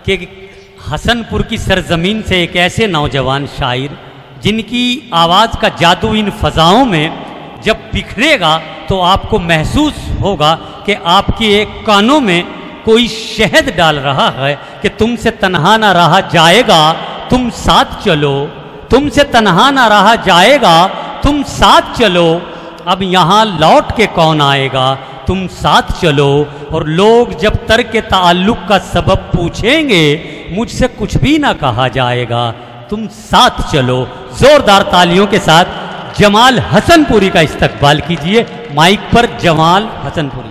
कि हसनपुर की सरजमीन से एक ऐसे नौजवान शायर जिनकी आवाज़ का जादू इन फ़ज़ाओं में जब बिखरेगा तो आपको महसूस होगा कि आपके एक कानों में कोई शहद डाल रहा है कि तुमसे तन्हा ना रहा जाएगा, तुम साथ चलो, तुमसे तन्हा ना रहा जाएगा, तुम साथ चलो, अब यहाँ लौट के कौन आएगा, तुम साथ चलो। और लोग जब तर्क ताल्लुक़ का सबब पूछेंगे मुझसे कुछ भी ना कहा जाएगा, तुम साथ चलो। जोरदार तालियों के साथ जमाल हसनपुरी का इस्तकबाल कीजिए। माइक पर जमाल हसनपुरी।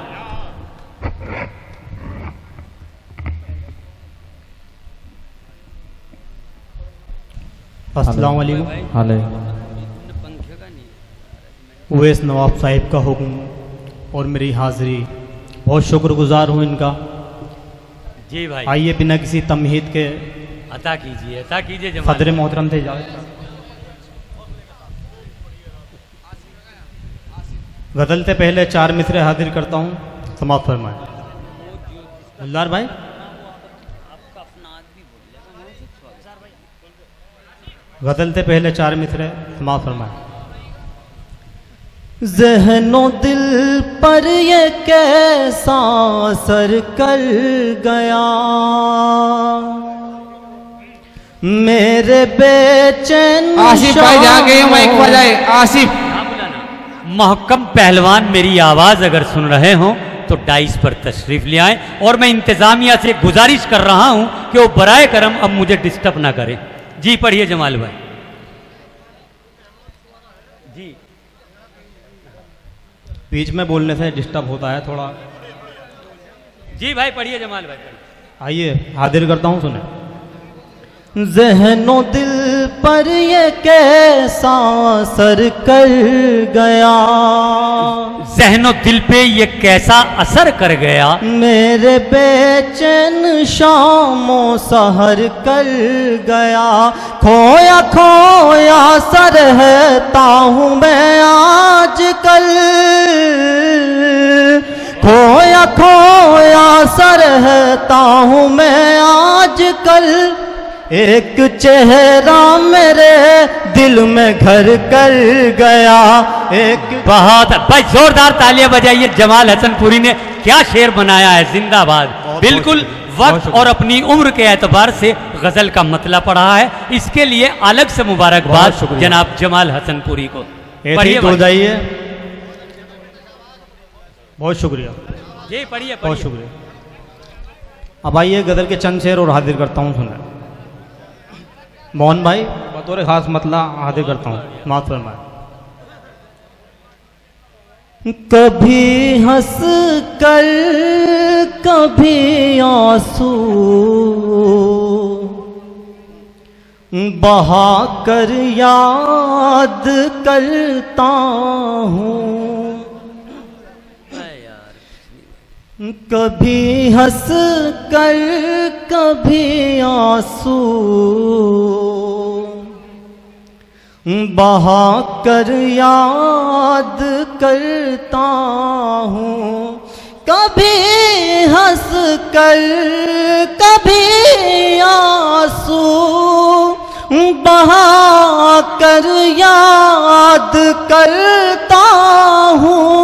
अस्सलाम वालेकुम। उवैस नवाब साहिब का हुक्म और मेरी हाज़िरी, बहुत शुक्रगुजार हूँ इनका। जी भाई, आइए बिना किसी तमहीद के अता कीजिए सदर मोहतरम से इजाज़त। गज़ल से पहले 4 मिसरे हाजिर करता हूँ, समाप्त फरमाएं। गुलजार भाई, गज़ल से पहले 4 मिसरे समाप्त फरमाएं। ज़हनो दिल पर ये कैसा असर कर गया, मेरे बेचैन आसिफ भाई जाके माइक बजाए। आसिफ महकम पहलवान मेरी आवाज़ अगर सुन रहे हों तो डाइस पर तशरीफ़ ले आएँ। और मैं इंतज़ामिया से गुजारिश कर रहा हूँ कि वो बराए करम अब मुझे डिस्टर्ब ना करें। जी पढ़िए जमाल भाई। जी बीच में बोलने से डिस्टर्ब होता है थोड़ा। जी भाई पढ़िए जमाल भाई। आइए हाजिर करता हूँ, सुने। ज़हनो दिल पर ये कैसा असर कर गया, ज़हनो दिल पे ये कैसा असर कर गया, मेरे बेचैन शामो सहर कर गया, खोया खोया सा रहता हूँ मैं आजकल, खोया खोया सा रहता हूँ मैं आजकल, एक चेहरा मेरे दिल में घर कर गया। एक बहुत भाई जोरदार तालियां बजाइए। जमाल हसनपुरी ने क्या शेर बनाया है, जिंदाबाद। बिल्कुल वक्त और अपनी उम्र के एतबार से गजल का मतलब पढ़ा है, इसके लिए अलग से मुबारकबाद जनाब जमाल हसनपुरी को। पढ़िए हो जाइए, बहुत शुक्रिया जी। पढ़िए बहुत शुक्रिया। अब आइए गजल के चंद शेर और हाजिर करता हूँ, सुनना। मोहन भाई बतौर खास मतला हाजिर करता हूँ, माफ फरमाए। कभी हंस कर कभी आंसू बहा कर याद करता हूँ, कभी हंस कर कभी आंसू बहा कर याद करता हूँ, कभी हंस कर कभी आंसू बहा कर याद करता हूँ,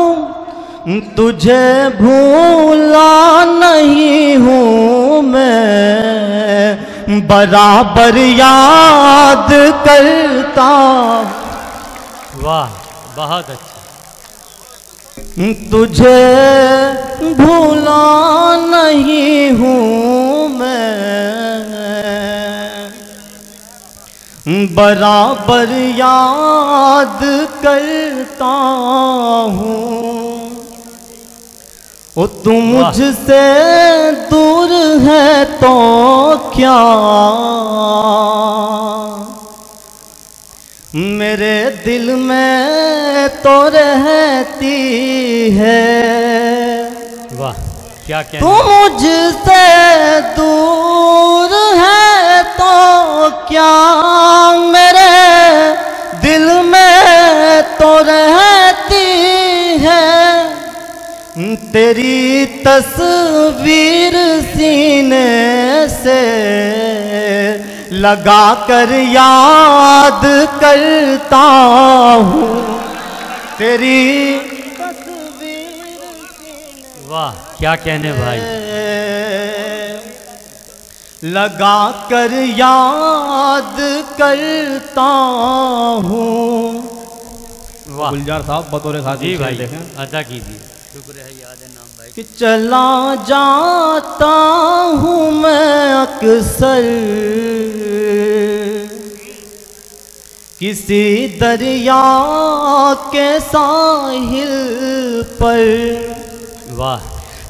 तुझे भूला नहीं हूँ मैं, बराबर याद करता। वाह बहुत अच्छा। तुझे भूला नहीं हूँ मैं, बराबर याद करता हूँ। ओ तू मुझसे दूर है तो क्या, मेरे दिल में तो रहती है। वाह क्या क्या। तू मुझसे दूर है तो क्या, मेरे दिल में तो रहती है। तेरी तस्वीर सीने से लगा कर याद करता हूँ तेरी तस्वीर। वाह क्या कहने भाई। लगा कर याद करता हूँ। वाह गुलजार साहब बतौर खास जी भाई देखें अदा कीजिए। शुक्र है याद है नाम भाई। कि चला जाता हूँ मैं अक्सर किसी दरिया के साहिल पर। वाह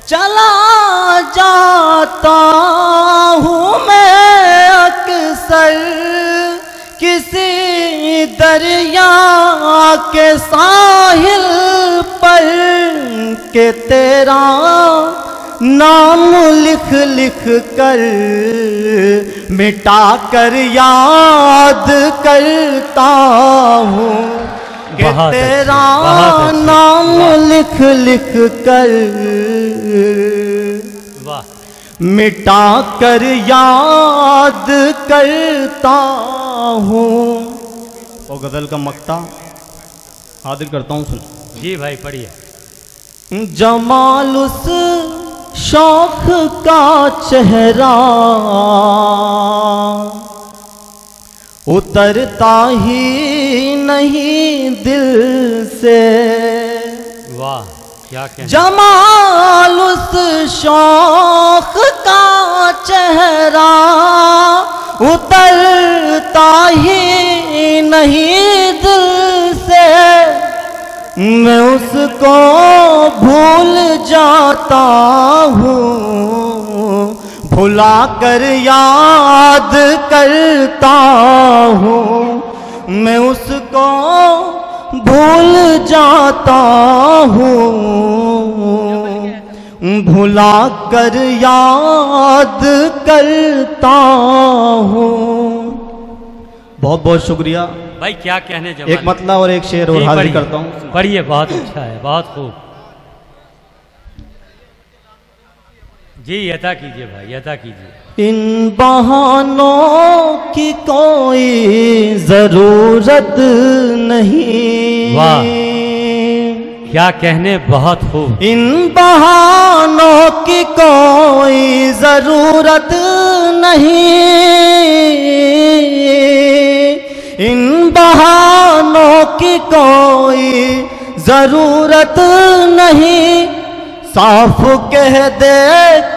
चला जाता हूँ मैं अक्सर किसी दरिया के साहिल पर के तेरा नाम लिख लिख कर मिटा कर याद करता हूँ कि तेरा नाम लिख लिख कर वाह मिटा कर याद करता हूँ। और गजल का मक्ता हाजिर करता हूँ, सुन। जी भाई पढ़िए। जमाल उस शौख का चेहरा उतरता ही नहीं दिल से। वाह क्या कहने। जमाल उस शौख का चेहरा उतरता ही नहीं दिल से। मैं उसको भूल जाता हूँ भुला कर याद करता हूँ। मैं उसको भूल जाता हूँ भुला कर याद करता हूँ। बहुत बहुत शुक्रिया भाई क्या कहने जमाल। एक मतला और एक शेर और जी, हाजिर पढ़िए, करता हूँ। पढ़िए बहुत अच्छा है बहुत खूब। जी अदा कीजिए भाई अदा कीजिए। इन बहानों की कोई जरूरत नहीं। वाह क्या कहने बहुत खूब। इन बहानों की कोई जरूरत नहीं। इन बहानों की कोई जरूरत नहीं। साफ कह दे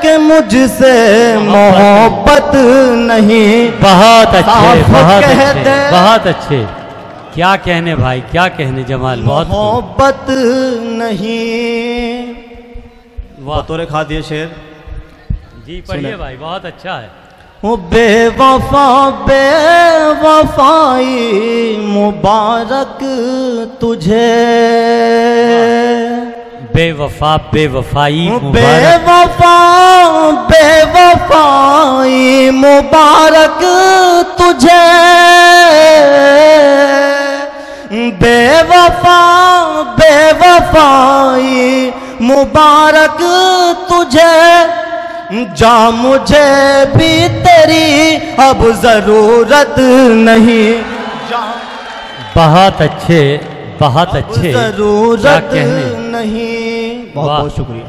कि मुझसे मोहब्बत नहीं। बहुत अच्छे बहुत कह अच्छे दे बहुत अच्छे। क्या कहने भाई क्या कहने जमाल बहुत खूब। मोहब्बत नहीं। वाह बतौर खादिया शेर जी पढ़िए भाई बहुत अच्छा है। वो बेवफा बेवफाई मुबारक तुझे। बेवफा बेवफाई मुबारक। बेवफा बेवफाई मुबारक तुझे। बेवफा बेवफाई मुबारक तुझे। जा मुझे भी तेरी अब जरूरत नहीं। जा बहुत अच्छे बहुत अच्छे। जरूरत क्या कहने। नहीं। बहुत वाह। बहुत शुक्रिया।